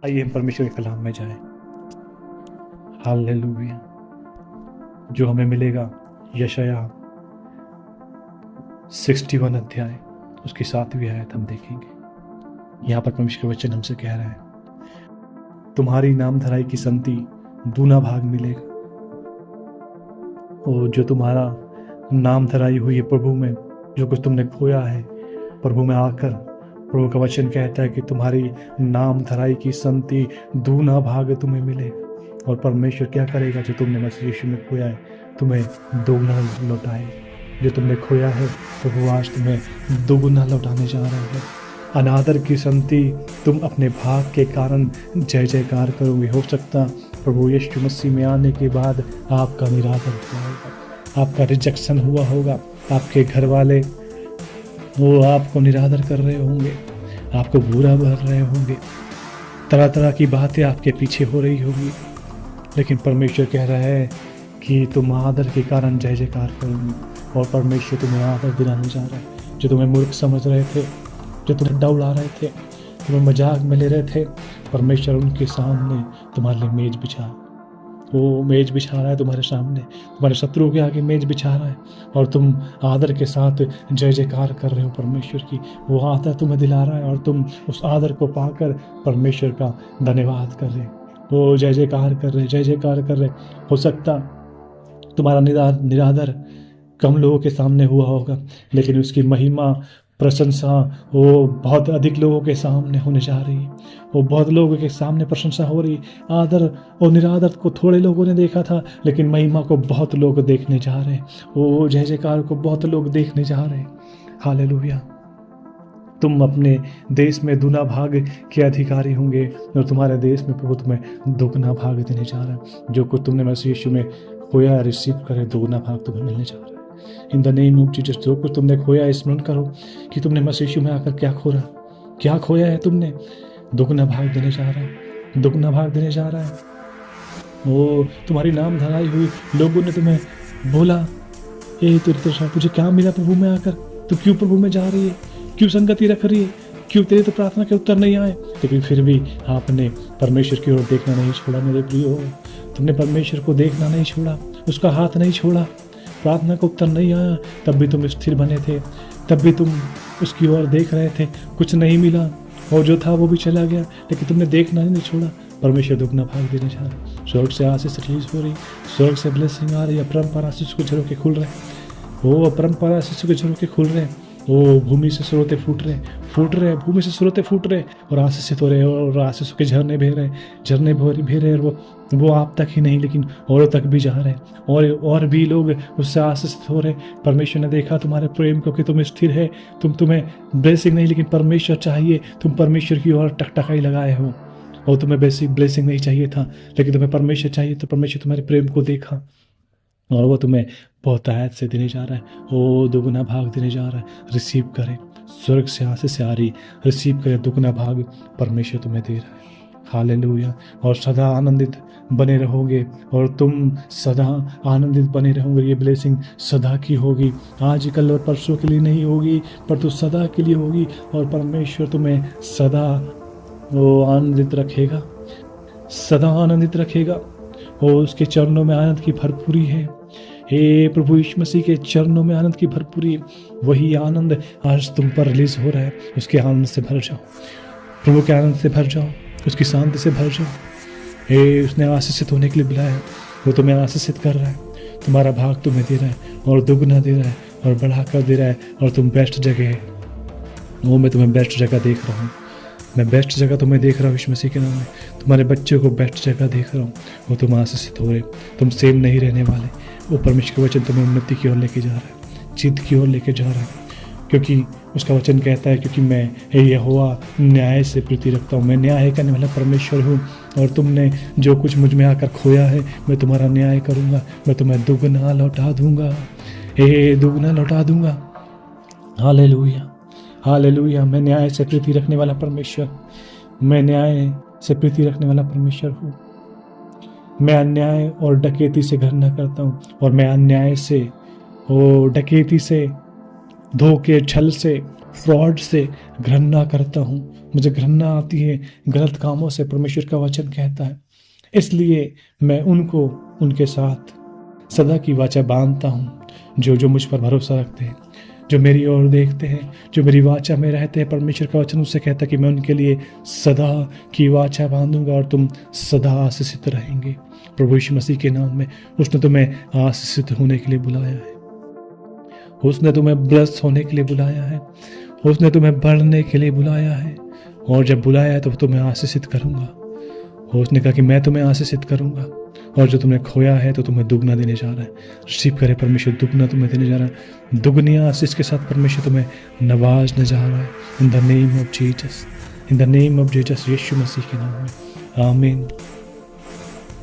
आइए हम परमेश्वर के कलाम में जाएं। हालेलुया। जो हमें मिलेगा यशाया 61 अध्याय उसकी 7वीं आयत हम देखेंगे। यहाँ पर परमेश्वर का वचन हमसे कह रहा है, तुम्हारी नामधराई की संति दूना भाग मिलेगा। और जो तुम्हारा नामधराई हुई है प्रभु में, जो कुछ तुमने खोया है प्रभु में आकर, प्रभु का वचन कहता है कि तुम्हारी नामधराई की संति दूना भाग तुम्हें मिलेगा। और परमेश्वर क्या करेगा? जो तुमने मसीह यीशु में खोया है तुम्हें दोगुना लौटाए। जो तुमने खोया है प्रभु आज तुम्हें दोगुना लौटाने जा रहा है। अनादर की संति तुम अपने भाग के कारण जय जयकार करोगे। हो सकता प्रभु यीशु मसीह में आने के बाद आपका निरादर हुआ होगा, आपका रिजेक्शन हुआ होगा, आपके घर वाले वो आपको निरादर कर रहे होंगे, आपको बुरा भर रहे होंगे, तरह तरह की बातें आपके पीछे हो रही होगी। लेकिन परमेश्वर कह रहा है कि तुम आदर के कारण जय जयकार करोगे। और परमेश्वर तुम्हें आदर दिलाने जा रहा है। जो तुम्हें मूर्ख समझ रहे थे, जो तुम्हें डा उड़ा रहे थे, तुम्हें मजाक में ले रहे थे, परमेश्वर उनके सामने तुम्हारे लिए मेज बिछा, वो मेज बिछा रहा है तुम्हारे सामने, तुम्हारे शत्रुओं के आगे मेज बिछा रहा है। और तुम आदर के साथ जय जयकार कर रहे हो परमेश्वर की। वो आदर तुम्हें दिला रहा है और तुम उस आदर को पाकर परमेश्वर का धन्यवाद कर रहे हो। वो जय जयकार कर रहे, जय जयकार कर रहे। हो सकता तुम्हारा निरादर कम लोगों के सामने हुआ होगा, लेकिन उसकी महिमा प्रशंसा वो बहुत अधिक लोगों के सामने होने जा रही है। वो बहुत लोगों के सामने प्रशंसा हो रही। आदर और निरादर को थोड़े लोगों ने देखा था, लेकिन महिमा को बहुत लोग देखने जा रहे हैं। वो जय जयकार को बहुत लोग देखने जा रहे हैं। हालेलुया। तुम अपने देश में दूना भाग के अधिकारी होंगे और तुम्हारे देश में प्रभु तुम्हें दोगुना भाग देने जा रहा है। जो कुछ तुमने मसीह यीशु में खोया रिसीव करे, दोगुना भाग तुम्हें मिलने जा रहा है। In the name of Jesus. जो कुछ तुमने खोया स्मरण करो कि तुमने मसीह यीशु में आकर क्या खोया है तुमने, दोगुना भाग देने जा रहा है, दोगुना भाग देने जा रहा है। वो तुम्हारी नाम धराई हुई लोगों ने तुम्हें बोला, ये तुझे क्या मिला प्रभु में आकर, तू क्यों प्रभु में जा रही है, क्यों संगति रख रही है, क्यों तेरे तो प्रार्थना के उत्तर नहीं आए। लेकिन फिर भी आपने परमेश्वर की ओर देखना नहीं छोड़ा। मेरे प्रियो, तुमने परमेश्वर को देखना नहीं छोड़ा, उसका हाथ नहीं छोड़ा। प्रार्थना का उत्तर नहीं आया, तब भी तुम स्थिर बने थे, तब भी तुम उसकी ओर देख रहे थे। कुछ नहीं मिला और जो था वो भी चला गया, लेकिन तुमने देखना ही नहीं छोड़ा। परमेश्वर दुगना भाग देने जा रहा। स्वर्ग से आशीष रिलीज हो रही, स्वर्ग से ब्लेसिंग आ रही है। परंपरा शिशु के झरोके खुल रहे, वो परंपरा शिशु के झरोके खुल रहे। वो भूमि से स्रोते फूट रहे, भूमि से स्रोते फूट रहे और आशीषित हो रहे और आशीष के झरने बह रहे। और वो आप तक ही नहीं लेकिन औरों तक भी जा रहे और भी लोग उससे आशीषित हो रहे। परमेश्वर ने देखा तुम्हारे प्रेम को कि तुम स्थिर है, तुम्हें ब्लेसिंग नहीं लेकिन परमेश्वर चाहिए। तुम परमेश्वर की ओर टकटकाई लगाए हो और तुम्हें बेसिक ब्लेसिंग नहीं चाहिए था, लेकिन तुम्हें परमेश्वर चाहिए। तो परमेश्वर तुम्हारे प्रेम को देखा और वो तुम्हें बहुतायत से देने जा रहा है। वो दोगुना भाग देने जा रहा है। रिसीव करे, स्वर्ग से आशीष से आ रही, रिसीव करे, दोगुना भाग परमेश्वर तुम्हें दे रहा है। हालेलुया। और सदा आनंदित बने रहोगे, और तुम सदा आनंदित बने रहोगे। ये ब्लेसिंग सदा की होगी, आज कल और परसों के लिए नहीं होगी, पर तो सदा के लिए होगी। और परमेश्वर तुम्हें सदा वो आनंदित रखेगा, सदा आनंदित रखेगा। और उसके चरणों में आनंद की भरपूरी है। हे प्रभु यीशु मसीह के चरणों में आनंद की भरपूरी, वही आनंद आज तुम पर रिलीज हो रहा है। उसके आनंद से भर जाओ, प्रभु के आनंद से भर जाओ, उसकी शांति से भर जाओ। हे उसने आशीषित होने के लिए बुलाया है, वो तुम्हें आशीषित कर रहा है। तुम्हारा भाग तुम्हें दे रहा है और दुगना दे रहा है और बढ़ा कर दे रहा है। और तुम बेस्ट जगह है, वो मैं तुम्हें बेस्ट जगह देख रहा हूँ। मैं बेस्ट जगह तुम्हें देख रहा हूँ यीशु मसीह के नाम में। तुम्हारे बच्चों को बेस्ट जगह देख रहा हूँ, वो तुम आशीषित हो रहे। तुम सेम नहीं रहने वाले। वो परमेश्वर का वचन तुम्हें उन्नति की ओर लेके जा रहा है, जीत की ओर लेके जा रहा है। क्योंकि उसका वचन कहता है, क्योंकि मैं यहोवा न्याय से प्रीति रखता हूँ। मैं न्याय करने वाला परमेश्वर हूँ। और तुमने जो कुछ मुझ में आकर खोया है, मैं तुम्हारा न्याय करूँगा। मैं तुम्हें दुगना लौटा दूंगा, दुगना लौटा दूंगा। Hallelujah, hallelujah. मैं न्याय से प्रीति रखने वाला परमेश्वर, मैं न्याय से प्रीति रखने वाला परमेश्वर हूँ। मैं अन्याय और डकैती से घृणा करता हूँ। और मैं अन्याय से और डकैती से, धोखे, छल से, फ्रॉड से घृणा करता हूँ। मुझे घृणा आती है गलत कामों से, परमेश्वर का वचन कहता है। इसलिए मैं उनको उनके साथ सदा की वाचा बांधता हूँ, जो मुझ पर भरोसा रखते हैं, जो मेरी ओर देखते हैं, जो मेरी वाचा में रहते हैं। परमेश्वर का वचन उससे कहता है कि मैं उनके लिए सदा की वाचा बांधूंगा और तुम सदा आशीषित रहेंगे। प्रभु यीशु मसीह के नाम में उसने तुम्हें आशीषित होने के लिए बुलाया है, उसने तुम्हें ब्लेस होने के लिए बुलाया है, उसने तुम्हें बढ़ने के लिए बुलाया है। और जब बुलाया है तो तुम्हें आशीषित करूंगा। और उसने कहा कि मैं तुम्हें आशीषित करूंगा, और जो तुमने खोया है तो तुम्हें दुगना देने जा रहा है। रिसीव करे परमेश्वर, दुगना तुम्हें देने जा रहा है। दुगनी आशीष के साथ परमेश्वर तुम्हें नवाजने जा रहा है। In the name of Jesus, in the name of Jesus, Yeshu Masih के नाम में आमीन।